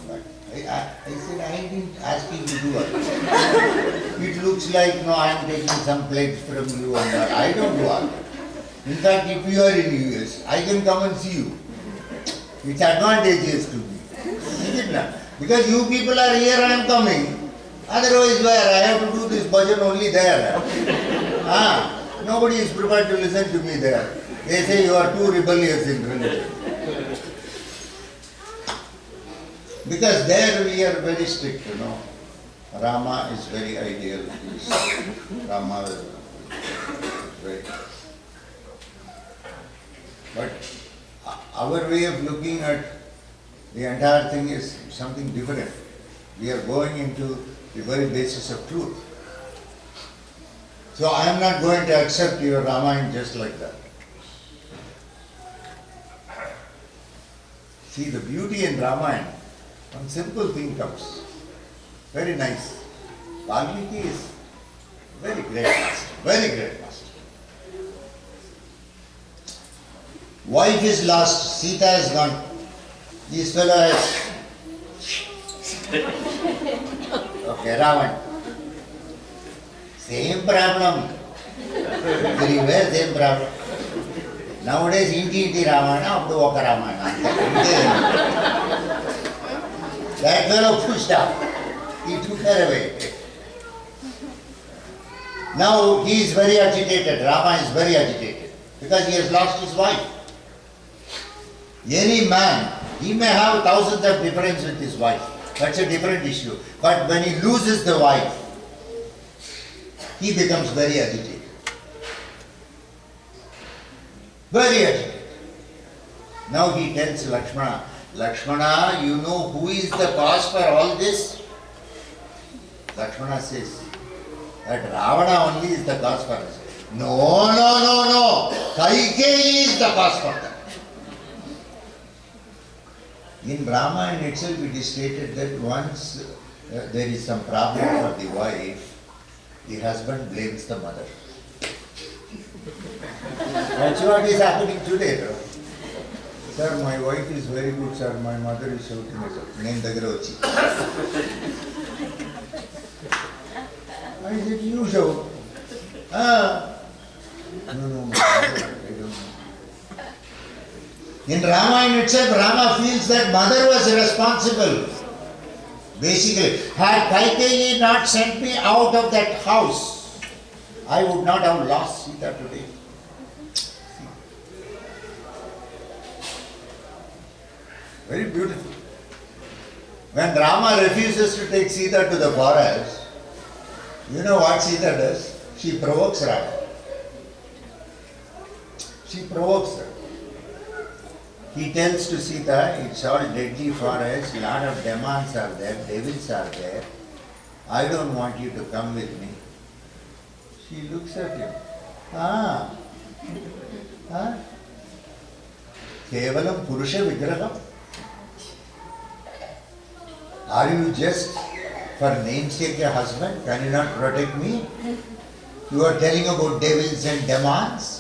come back. I said, I didn't ask you to do it. It looks like, no, I am taking some pledge from you and all. I don't do all that. In fact, if you are in US, I can come and see you. It's advantageous to me. Is it not? Because you people are here, I am coming. Otherwise, where? I have to do this bhajan only there. Nobody is prepared to listen to me there. They say you are too rebellious in religion. Because there we are very strict, you know. Rama is very ideal. Rama is very... But our way of looking at the entire thing is something different. We are going into the very basis of truth. So I am not going to accept your Ramayana just like that. See, the beauty in Ramayana, one simple thing comes. Very nice. Valmiki is very great master, very great master. Wife is lost, Sita is gone. This fellow has... Okay, Ravan. Same problem. Everywhere same problem. Nowadays, Inti Ramana, Abdu Oka Ramana. That fellow pushed up. He took her away. Now he is very agitated. Rama is very agitated because he has lost his wife. Any man, he may have thousands of differences with his wife. That's a different issue. But when he loses the wife, he becomes very agitated. Very agitated. Now he tells Lakshmana, Lakshmana, you know who is the cause for all this? Lakshmana says, that Ravana only is the cause for this. No. Kaikeyi is the cause for that. In Ramayana itself it is stated that once there is some problem for the wife, the husband blames the mother. That's what is happening today, bro. Sir, my wife is very good, sir. My mother is shouting at her. Name dagara vachi. I said, you shout. No, I don't know. In Ramayana itself, Rama feels that mother was responsible. Basically, had Kaikeyi not sent me out of that house, I would not have lost Sita today. Very beautiful. When Rama refuses to take Sita to the forest, you know what Sita does? She provokes Rama. She provokes her. He tells to Sita, it's all deadly forest, lot of demons are there, devils are there. I don't want you to come with me. She looks at him. Kevalam Purusha Vigraham. Are you just for namesake a husband? Can you not protect me? You are telling about devils and demons?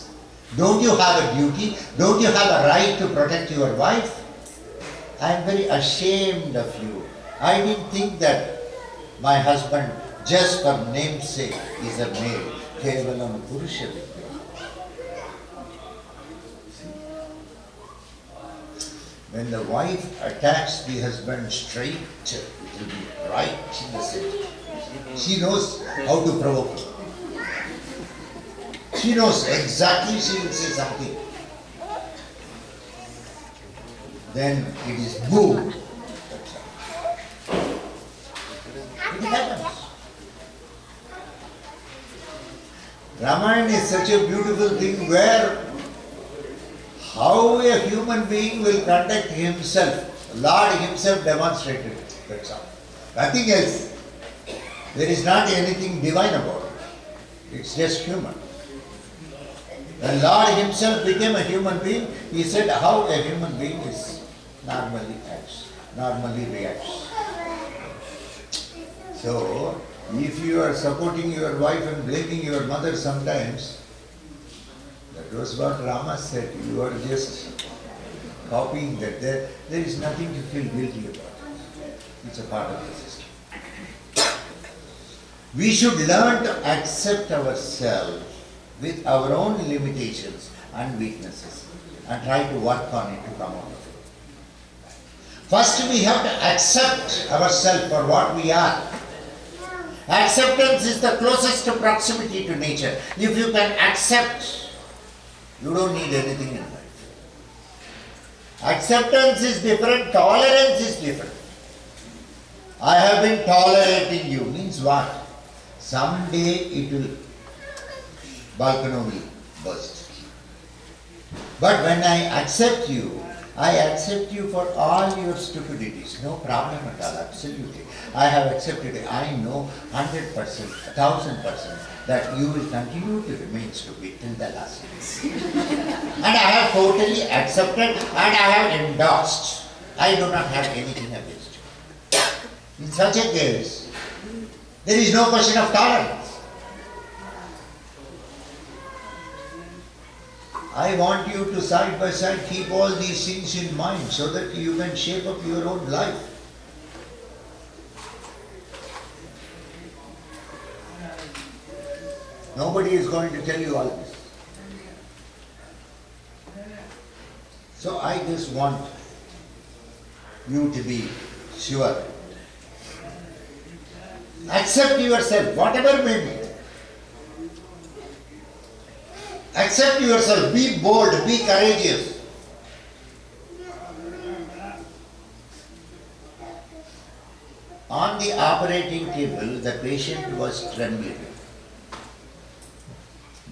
Don't you have a duty? Don't you have a right to protect your wife? I am very ashamed of you. I didn't think that my husband, just for namesake, is a male. Kevalam Purusha Vigraham. When the wife attacks the husband straight, it will be right in the center. She knows how to provoke him. She knows exactly she will say something. Then it is boom. It happens. Ramayana is such a beautiful thing where how a human being will conduct himself. Lord himself demonstrated it. That's all. Nothing else. There is not anything divine about it. It's just human. When Lord himself became a human being, he said how a human being is normally acts, normally reacts. So, if you are supporting your wife and blaming your mother sometimes, that was what Rama said. You are just copying that. There is nothing to feel guilty about. It's a part of the system. We should learn to accept ourselves with our own limitations and weaknesses and try to work on it to come out of it. First, we have to accept ourselves for what we are. Acceptance is the closest proximity to nature. If you can accept, you don't need anything in life. Acceptance is different, tolerance is different. I have been tolerating you means what? Someday it will, volcano will burst. But when I accept you for all your stupidities. No problem at all, absolutely. I have accepted it. I know 100%, 1000% that you will continue to remain stupid till the last day. And I have totally accepted and I have endorsed. I do not have anything against you. In such a case, there is no question of tolerance. I want you to side by side keep all these things in mind so that you can shape up your own life. Nobody is going to tell you all this. So I just want you to be sure. Accept yourself, whatever may be. Accept yourself, be bold, be courageous. On the operating table, the patient was trembling.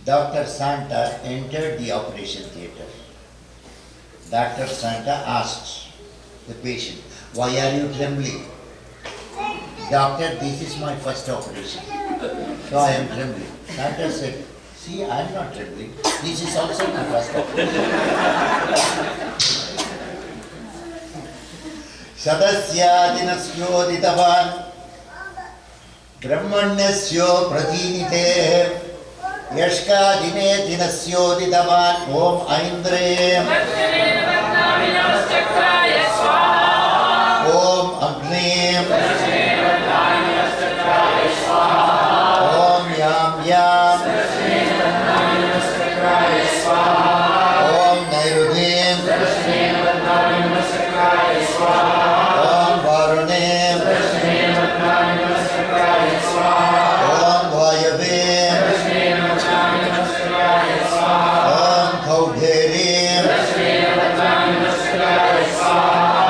Dr. Santa entered the operation theatre. Dr. Santa asked the patient, "Why are you trembling?" "Doctor, this is my first operation, so I am trembling." Santa said, "See, I am not trembling. This is also my first operation." Sadasyaadinasyooditavan brahmanyasyo pratinite yashkadine dinasyooditavan om aindre om agnim om yam yam Om Nairudim Om Varunim Om Vayavim Om Kaudherim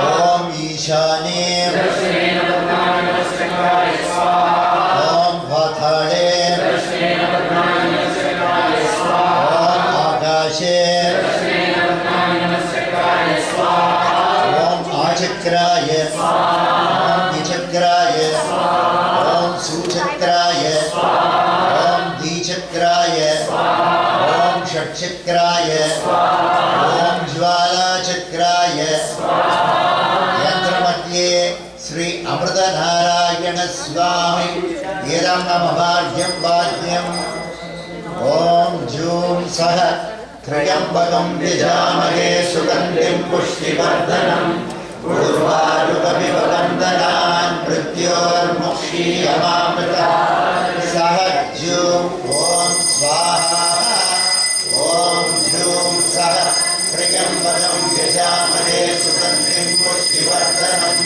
Om Ishanim Om Vathalim Om Akashim Om Achakraya Om Vichakraya Om Suchakraya Om Dichakraya Om Shatchakraya Om Jwala Chakraya Yantramadye Sri Amrita Narayana Swami Yedam Namabhagyam Bhagyam Om Jum Saha Triyambakam Vijamage Sugandhim Pushtivardhanam Urvarukabhivavandanan Prityor Mokshiyamamrita Sahajyum Om Swaha Om Jum Saha Triyambakam Vijamage Sugandhim Pushtivardhanam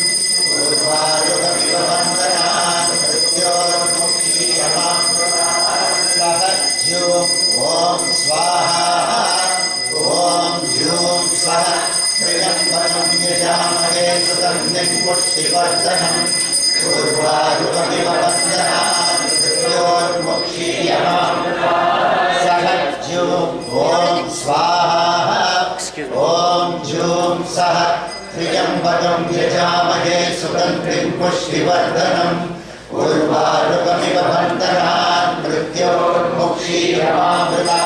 Urvarukabhivavandanan Prityor Mokshiyamamrita Sahajyum Om Swaha Om Jum Saha Triyambakam Yajamage Sugandhim Pushtivardhanam Urvarukabhivavandanan Prityor Mokshiyamamrita Sahajyum Om Swaha Om Jum Saha Triyambakam Yajamage Sugandhim Pushtivardhanam Urvarukabhivavandanan Prityor Mokshiyamamrita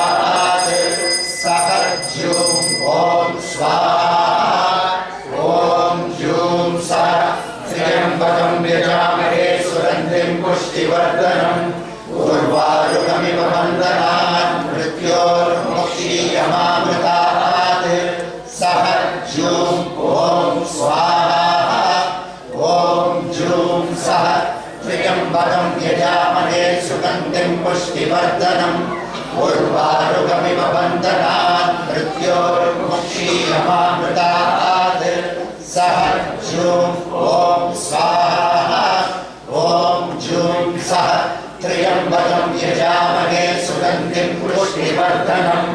Sahajyum Om Swaha Om Jum Saha Triyambakam Yajamage Sugandhim Pushtivardhanam Urvarukabhivavandanan Prityor Mokshiyamamrita Sahajyum Om Swaha Om Jum सह त्र्यम्बकं यजामहे सुगन्धिं पुष्टिवर्धनम् उर्वारुकमिव बन्धनात् मृत्योर्मुक्षीयमामृतात् सह जूं ॐ स्वाहा ॐ जूं सह त्र्यम्बकं यजामहे सुगन्धिं पुष्टिवर्धनम्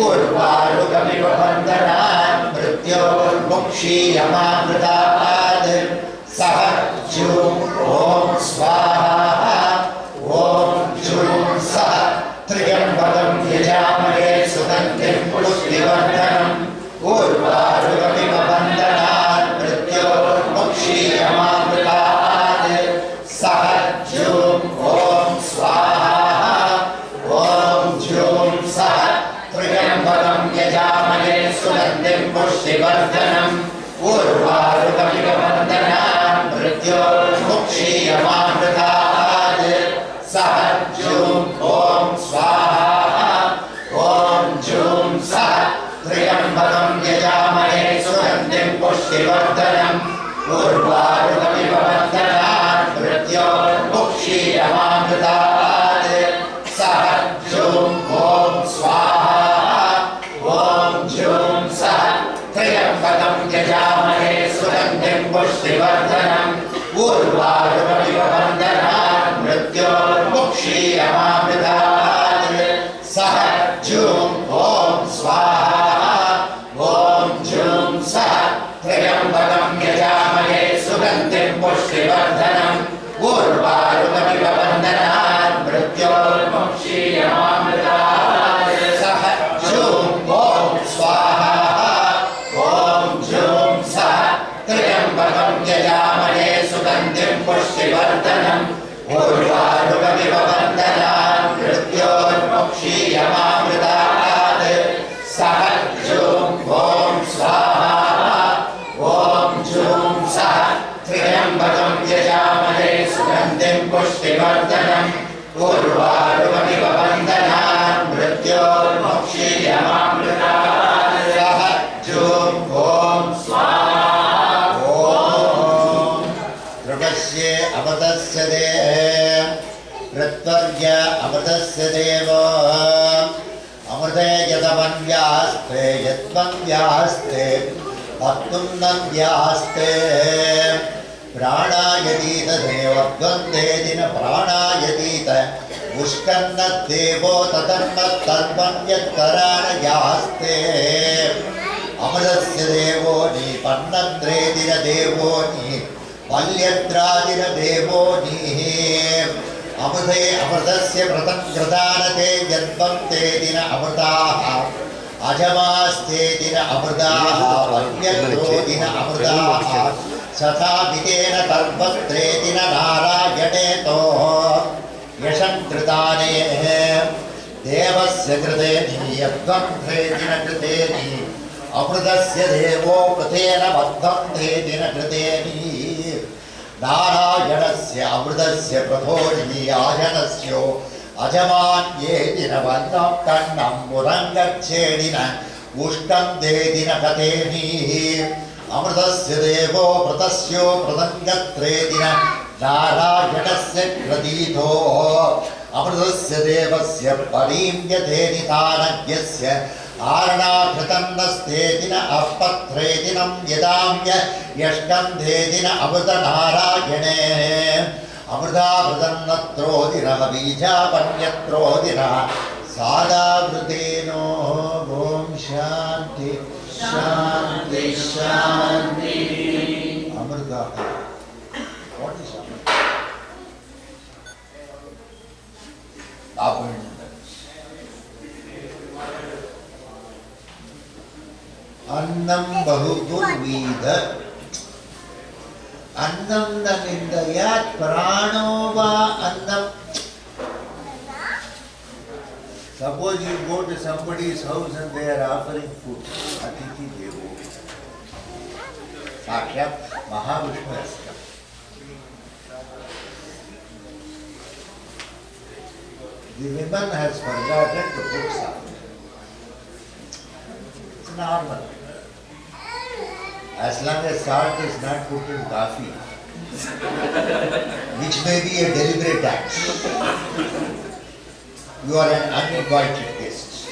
उर्वारुकमिव बन्धनात् मृत्योर्मुक्षीयमामृतात् सह जूं ॐ स्वाहा ॐ जूं सह त्र्यम्बकं यजामहे सुगन्धिं पुष्टिवर्धनम् उर्वारुकमिव बन्धनात् मृत्योर्मुक्षीयमामृतात् सह जूं ॐ स्वाहा ॐ जूं सह त्र्यम्बकं यजामहे सुगन्धिं पुष्टिवर्धनम् उर्वारुकमिव बन्धनात् मृत्योर्मुक्षीयमामृतात् सह जूं ॐ स्वाहा ॐ जूं सह त्र्यम्बकं यजामहे सुगन्धिं पुष्टिवर्धनम् उर्वारुकमिव बन्धनात् मृत्योर्मुक्षीयमामृतात् सह जूं ॐ स्वाहा ॐ जूं सह त्र्यम्बकं यजामहे सुगन्धिं पुष्टिवर्धनम् उर्वारुकमिव बन्धनात् मृत्योर्मुक्षीयमामृतात् सह जूं ॐ स्वाहा ॐ जूं सह त्र्यम्बकं यजामहे सुगन्धिं पुष्टिवर्धनम् उर्वारुकमिव बन्धनात् मृत्योर्मुक्षीयमामृतात् सह जूं ॐ स्वाहा ॐ जूं सह त्र्यम्बकं यजामहे सुगन्धिं पुष्टिवर्धनम् उर्वारुकमिव बन्धनात् मृत्योर्मुक्षीयमामृतात् सह जूं ॐ स्वाहा ॐ जूं सह त्र्यम्बकं यजामहे सुगन्धिं पुष्टिवर्धनम् उर्वारुकमिव बन्धनात् मृत्योर्मुक्षीयमामृतात् सह जूं ॐ स्वाहा ॐ ध्रुवस्य अमृतस्य ऋत्वर्य अमृतस्य देवो अमृते यदवन्यास्ते यद्वन्यास्ते भक्तुन्नव्यास्ते प्राणायतीत देवद्वन्द्वे दिन प्राणायतीत उष्कन्नद्देवो ततन्मत्तर्वण्यत्तराणयास्ते अमृतस्य देवो नी पन्नद्रे दिन देवो नी वल्यद्रादिन देवो नी अमृते अमृतस्य व्रतं कृतानते यद्वन्ते दिन अमृताः अजमास्ते दिन अमृताः वल्यद्रो दिन अमृताः सथाभितेन तर्वत्रे दिन नारायणेतो यशं कृताने देवस्य कृते यद्वन्ते दिन कृते अमृतस्य देवो कृतेन बद्धन्ते दिन कृते नारायणस्य अमृतस्य प्रथोनि आजनस्यो अजमान्ये दिन वन्नं कन्नं मुरङ्गच्छेदिन उष्टं दे दिन कथेनि अमृतस्य देवो प्रतस्यो प्रदङ्गत्रे दिन नारायणस्य प्रतीतो अमृतस्य देवस्य परीम्यते तानज्ञस्य आरणाकृतन्नस्ते दिन अपत्रे दिनं यदाम्य यष्कन्धे दिन अमृतनारायणे अमृतामृतन्नत्रो दिनः बीजापन्यत्रो दिनः सादावृतेनो ॐ शान्ति शान्ति शान्ति अमृतः What is Amrita? Abundance. Annam bahugurvida. Annam namindayat prano va annam. Suppose you go to somebody's house and they are offering food. Atithi devo. Sakshat Mahavishnu has come. The woman has forgotten to put salt. It's normal. As long as salt is not put in coffee. which may be a deliberate act. You are an uninvited guest.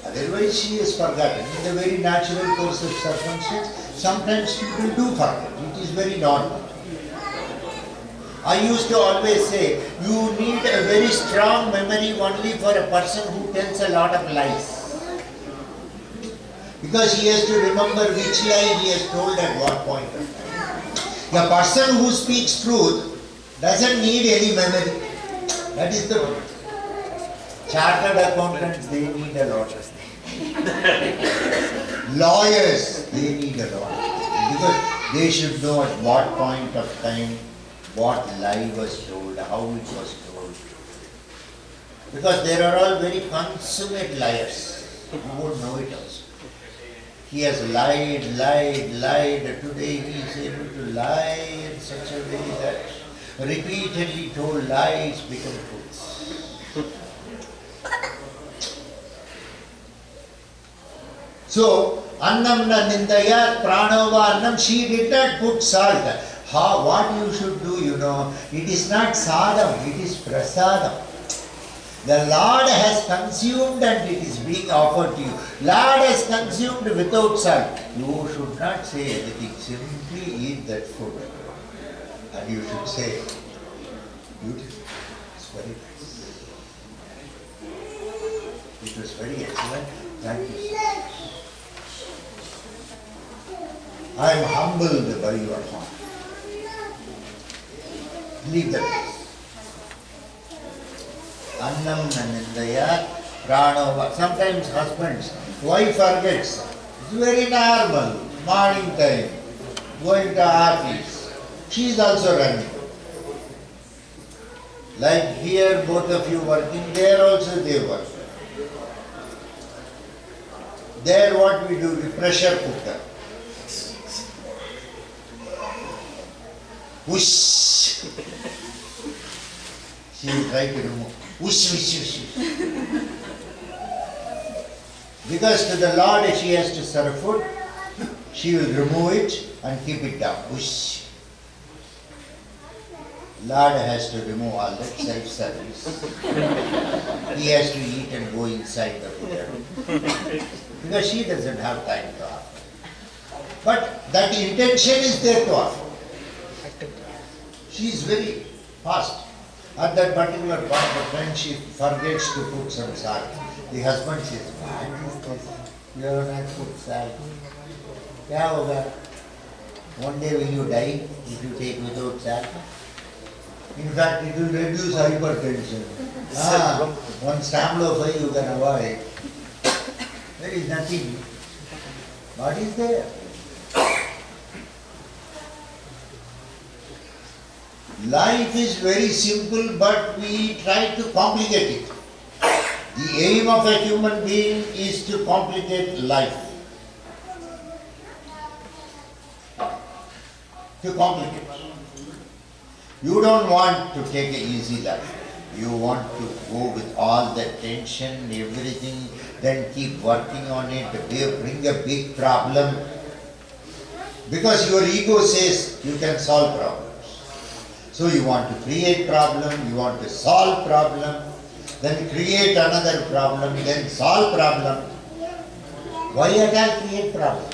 Otherwise, she is forgotten. In the very natural course of circumstance, sometimes people do forget. It is very normal. I used to always say, you need a very strong memory only for a person who tells a lot of lies. Because he has to remember which lie he has told at what point of time. The person who speaks truth doesn't need any memory. That is the point. Chartered accountants, they need a lot. Lawyers, they need a lot. Because they should know at what point of time what lie was told, how it was told. Because there are all very consummate liars. You won't know it also. He has lied. Today he is able to lie in such a way that repeatedly told lies become truths. So, annam na nindayat pranova annam, she did not put salt. What you should do, it is not sadam, it is prasadam. The Lord has consumed and it is being offered to you. Lord has consumed without salt. You should not say anything, simply eat that food. And you should say, beautiful, it's very nice. It was very excellent, thank you so much. I am humbled by your heart. Leave that. Annam nanindaya pranova. Sometimes husbands, wife forgets. It's very normal. Morning time, going to office. She is also running. Like here, both of you working, there also they work. There what we do, we pressure cooker. Whoosh! She will try to remove. Whoosh, whoosh, whoosh. Because to the Lord she has to serve food, she will remove it and keep it down. Whoosh. Lord has to remove all that self-service. He has to eat and go inside the food. Because she doesn't have time to offer. But that intention is there to offer. She is very fast. At that particular point of time, she forgets to put some salt. The husband says, "What is this? You have not put salt. Kya hoga? One day will you die if you take without salt? In fact, it will reduce hypertension. One Stamlo you can avoid. There is nothing. What is there? Life is very simple, but we try to complicate it. The aim of a human being is to complicate life. To complicate. You don't want to take an easy life. You want to go with all the tension, everything, then keep working on it, bring a big problem. Because your ego says you can solve problems. So you want to create problem, you want to solve problem, then create another problem, then solve problem. Why at all create problem?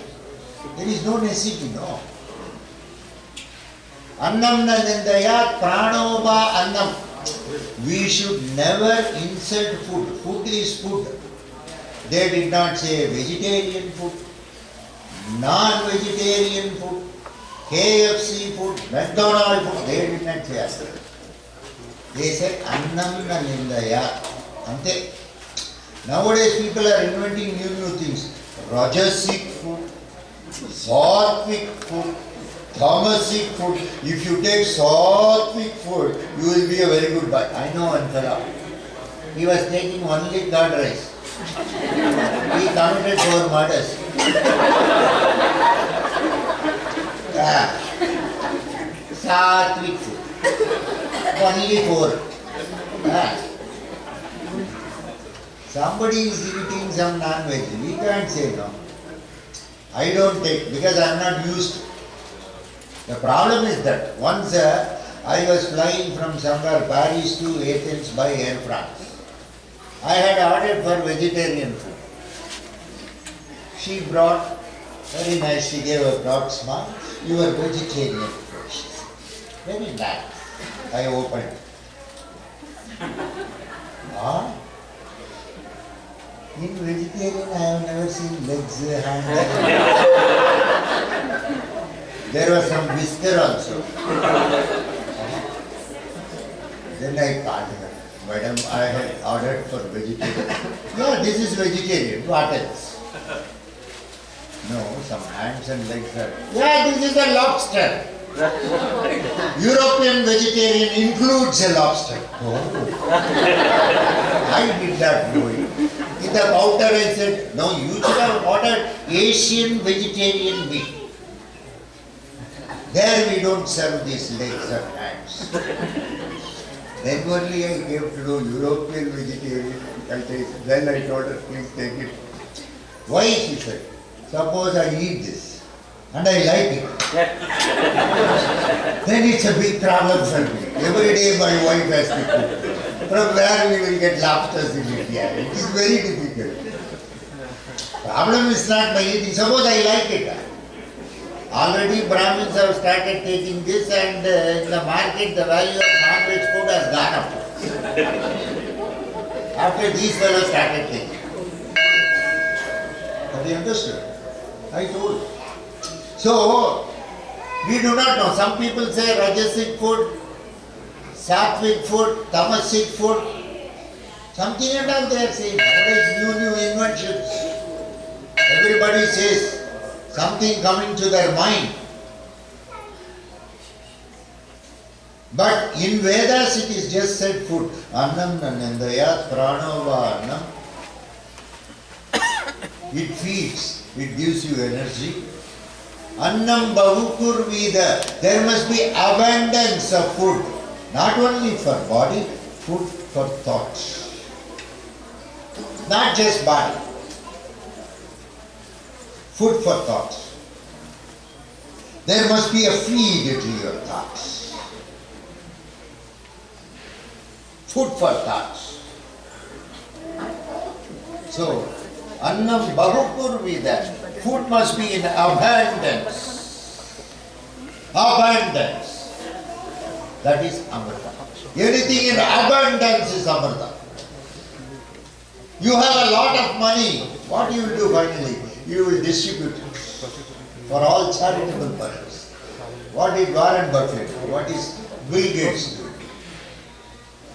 There is no necessity, no. Annam na nindayat pranova annam. We should never insult food. Food is food. They did not say vegetarian food, non-vegetarian food, KFC food, McDonald's food. They did not say that. They said annam na nindaya. Ante. Nowadays people are inventing new things. Rajasic food, sattvic food, tamasic food. If you take sattvic food, you will be a very good boy. I know one fellow. He was taking only curd rice. He committed 4 murders. Sattvic food. Only 4. Somebody is eating some non-veg. We can't say no. I don't take because I am not used. The problem is that once I was flying from somewhere Paris to Athens by Air France. I had ordered for vegetarian food. She brought, very nice, she gave a broad smile, your vegetarian food. She said. Very nice. I opened. Ah? In vegetarian I have never seen legs, hands. There was some whisker also. Then I called her. Madam, I had ordered for vegetarian. Yeah, this is vegetarian. What else? No, some hands and legs are. Yeah, this is a lobster. European vegetarian includes a lobster. Oh. I did not know it. In the counter I said, no, you should have ordered Asian vegetarian meat. There we don't serve these legs or hands. Then only I came to know European vegetarian. Then I told her, please take it. Why? She said, suppose I eat this and I like it. Then it's a big problem for me. Every day my wife has to cook. From where we will get lobsters in India? It is very difficult. Problem is not my eating. Suppose I like it. Already Brahmins have started taking this and in the market the value of non-veg food has gone up. After these fellows started taking. Have you understood? I told you. So, we do not know. Some people say Rajasic food, Sattvic food, Tamasic food. Something and all they are saying. Nowadays new inventions. Everybody says something coming to their mind. But in Vedas it is just said food. Annam nanandayat pranava annam. It feeds, it gives you energy. Annam bahukur vida. There must be abundance of food. Not only for body, food for thoughts. Not just body. Food for thoughts. There must be a feed to your thoughts. Food for thoughts. So, annam bahukur vida. Food must be in abundance. Abundance. That is amrita. Anything in abundance is amrita. You have a lot of money. What you will do finally? You will distribute it for all charitable purposes. What did Warren Buffett do? What is Bill Gates do?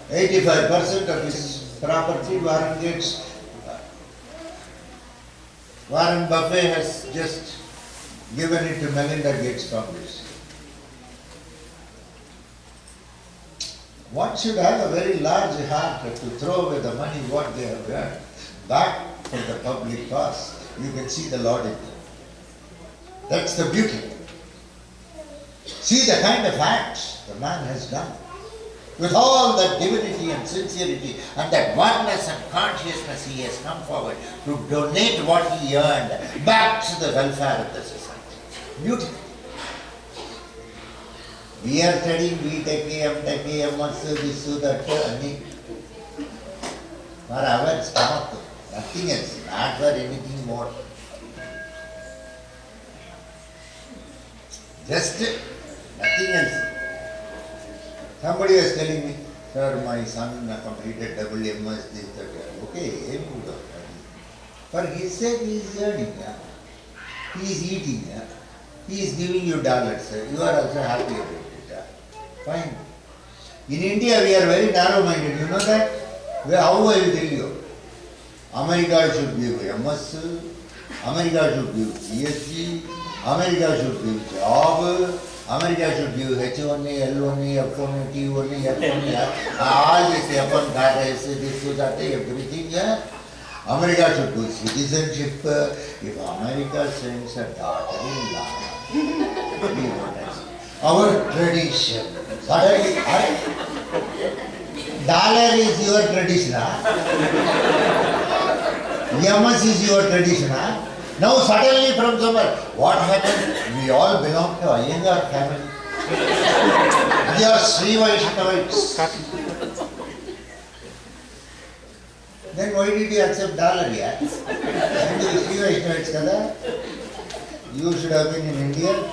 85% of his property Warren Buffett has just given it to Melinda Gates Foundation. One should have a very large heart to throw away the money what they have earned back for the public cause. You can see the Lord in them. That's the beauty. See the kind of acts the man has done. With all that divinity and sincerity and that oneness and consciousness he has come forward to donate what he earned back to the welfare of the society. Beautiful. We are studying BTech, MTech, MS, this, that, for our stomach, nothing else, not for anything more. Just nothing else. Somebody was telling me, sir, my son completed WMS, this, that. Okay, for his sake he is earning, he is eating, he is giving you dollars, you are also happy about it. Fine. In India we are very narrow-minded, you know that? How I will tell you? America should give MS, America should give PhD, America should give job, America should give H1A, L1A, F1A, T1A, F1A, all this F1 cards, this, that, everything. America should do citizenship. If America sends a daughter-in-law, our tradition. Dollar is your tradition. MS is your tradition. Now suddenly from somewhere, what happened? We all belong to Iyengar family. We are Sri Vaishnavites. Then why did you accept dollar, yeah? And you Sri Vaishnavites, kada? You should have been in India, no?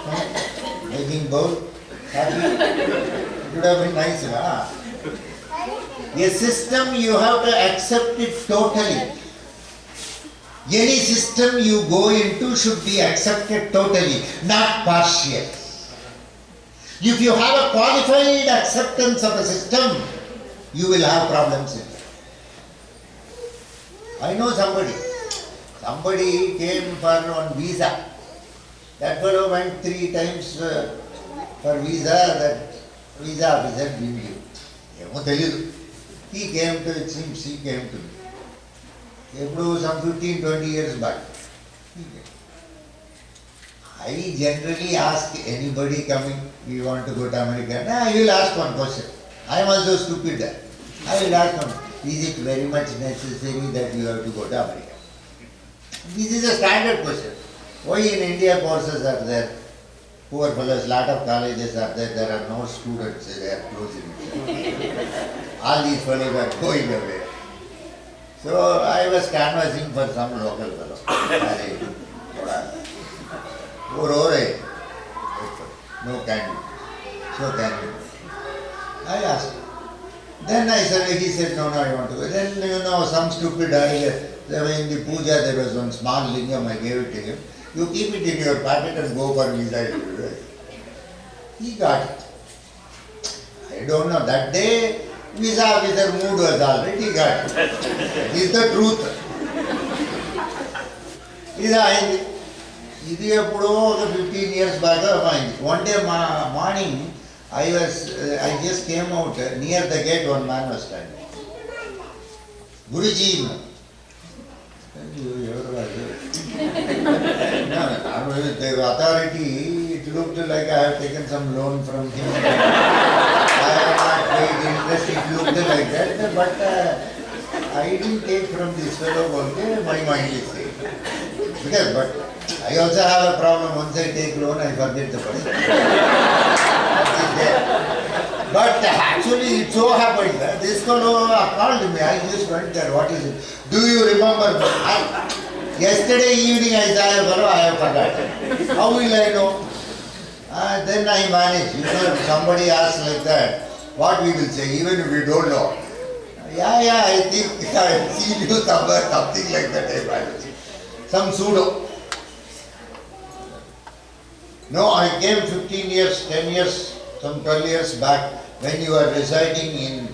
Making bowl, happy. It would have been nice, huh? A system you have to accept it totally. Any system you go into should be accepted totally, not partial. If you have a qualified acceptance of a system, you will have problems in it. I know somebody. Somebody came for on visa. That fellow went 3 times for visa. That visa officer gave you. He came to, it seems he came to me. Some 15-20 years back. I generally ask anybody coming, you want to go to America? Nah, you will ask one question. I am also stupid. I will ask one, is it very much necessary that you have to go to America? This is a standard question. Why in India courses are there? Poor fellows, lot of colleges are there, there are no students, they are closing. All these fellows are going away. So I was canvassing for some local fellow. No candidate. So candidate. I asked. Then he said, no, I want to go. Then, some stupid idea. In the puja, there was one small lingam, I gave it to him. You keep it in your pocket and go for visa. He got it. I don't know, that day, visa officer mood was already got it. This is the truth. This is 15 years back. One day morning, I just came out near the gate, one man was standing. Guruji. The authority, it looked like I have taken some loan from him. I have not paid interest, it looked like that, but I didn't take from this fellow, okay, my mind is safe. But I also have a problem, once I take loan, I forget the person. But actually it so happened that this fellow called me, I just went there, what is it? Do you remember? Yesterday evening I saw a fellow, I have forgotten. How will I know? Then I managed. If somebody asks like that, what we will say, even if we don't know. I think I have seen you somewhere, something like that I managed. Some pseudo. No, I came 15 years, 10 years, some 12 years back when you were residing in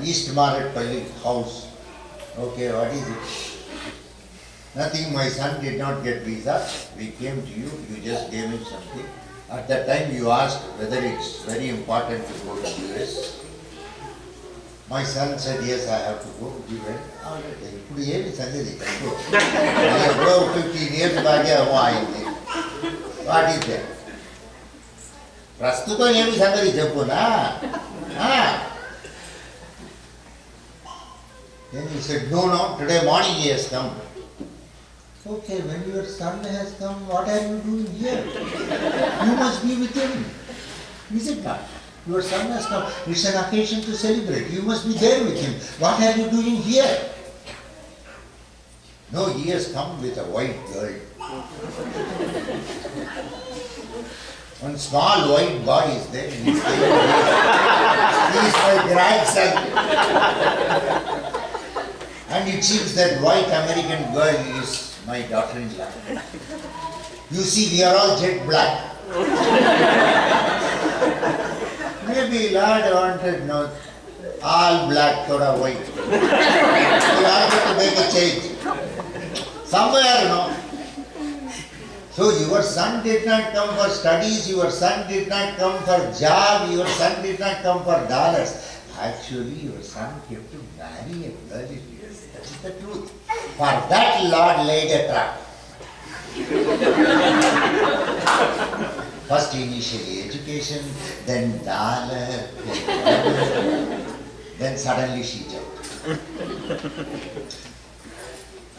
East Maratpalli house. Okay, what is it? Nothing, my son did not get visa. We came to you, you just gave him something. At that time you asked whether it's very important to go to US. My son said, yes, I have to go. We went, all right, 15 years back, what is that? ప్రస్తుతం ఏమి సంగతి చెప్పునా? Then he said, no, today morning he has come. Okay, when your son has come, what are you doing here? You must be with him. Is it not? Your son has come. It's an occasion to celebrate. You must be there with him. What are you doing here? No, he has come with a white girl. One small white boy is there. He is my grandson. And it seems that white American girl is my daughter-in-law. You see, we are all jet black. Maybe Lord wanted all black, thoda white. He wanted to make a change. Somewhere, So your son did not come for studies, your son did not come for job, your son did not come for dollars. Actually, your son came to marry a girl in US. That is the truth. For that Lord laid a trap. First initially education, then dollar, then suddenly she jumped.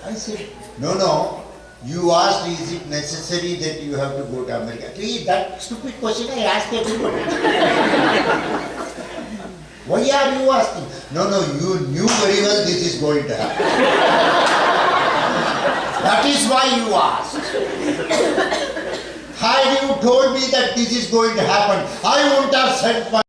I said, no, You asked, is it necessary that you have to go to America? See, that stupid question I asked everybody. Why are you asking? No, you knew very well this is going to happen. That is why you asked. Had you told me that this is going to happen, I wouldn't have sent my